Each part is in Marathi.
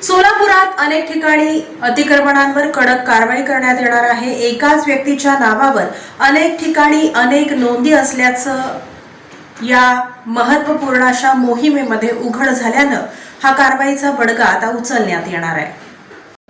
सोलापुरात अनेक ठिकाणी अतिक्रमणांवर कडक कारवाई करण्यात येणार आहे। एकाच व्यक्तीच्या नावावर अनेक ठिकाणी अनेक नोंदी असल्याचं या महत्त्वपूर्ण अशा मोहिमेमध्ये उघड झाल्यानं हा कारवाईचा बडगा आता उचलण्यात येणार आहे।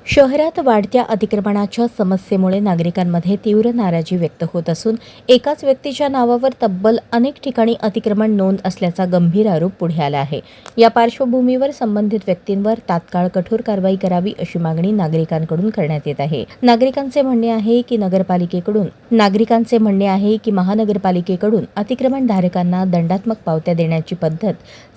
शहरात वाढत्या अतिक्रमणाच्या समस्येमुळे नागरिकांमध्ये तीव्र नाराजी व्यक्त होत असून एकाच व्यक्तीच्या नावावर तब्बल अनेक ठिकाणी अतिक्रमण नोंद असल्याचा गंभीर आरोप पुढे आला आहे। या पार्श्वभूमीवर संबंधित व्यक्तींवर तात्काळ कठोर कारवाई करावी अशी मागणी नागरिकांकडून करण्यात येत आहे। नागरिकांचे म्हणणे आहे की महानगरपालिकेकडून अतिक्रमणधारकांना दंडात्मक पावत्या देण्याची पद्धत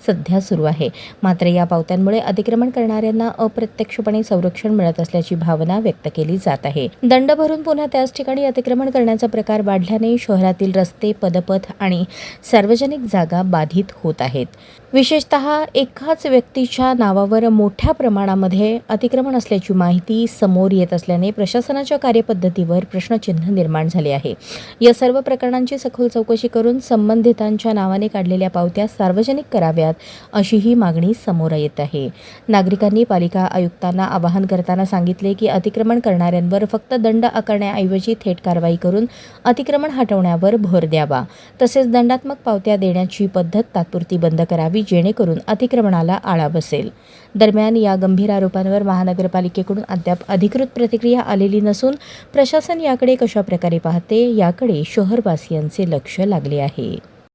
सध्या सुरू आहे। मात्र या पावत्यांमुळे अतिक्रमण करणाऱ्यांना अप्रत्यक्षपणे संरक्षण मिळत असल्याची भावना व्यक्त केली जात आहे। दंड भरून पुन्हा त्याच ठिकाणी अतिक्रमण करण्याचा प्रकार वाढल्याने शहरातील रस्ते, पदपथ आणि सार्वजनिक जागा बाधित होत आहेत। विशेषतः एकाच व्यक्तीच्या नावावर मोठ्या प्रमाणामध्ये अतिक्रमण असल्याची माहिती समोर येत असल्याने प्रशासनाच्या कार्यपद्धतीवर प्रश्नचिन्ह निर्माण झाले आहे। या सर्व प्रकरणांची सखोल चौकशी करून संबंधितांच्या नावाने काढलेल्या पावत्या सार्वजनिक कराव्यात अशी ही मागणी समोर येत आहे। नागरिकांनी पालिका आयुक्तांना आवाहन करताना सांगितले की अतिक्रमण करणाऱ्यांवर फक्त दंड आकारण्याऐवजी थेट कारवाई करून अतिक्रमण हटवण्यावर भर द्यावा। तसेच दंडात्मक पावत्या देण्याची पद्धत तात्पुरती बंद करावी जेणेकरून अतिक्रमणाला आळा बसेल। दरम्यान या गंभीर आरोपांवर महानगरपालिकेकडून अद्याप अधिकृत प्रतिक्रिया आलेली नसून प्रशासन याकडे कशा प्रकारे पाहते याकडे शहरवासियांचे लक्ष लागले आहे।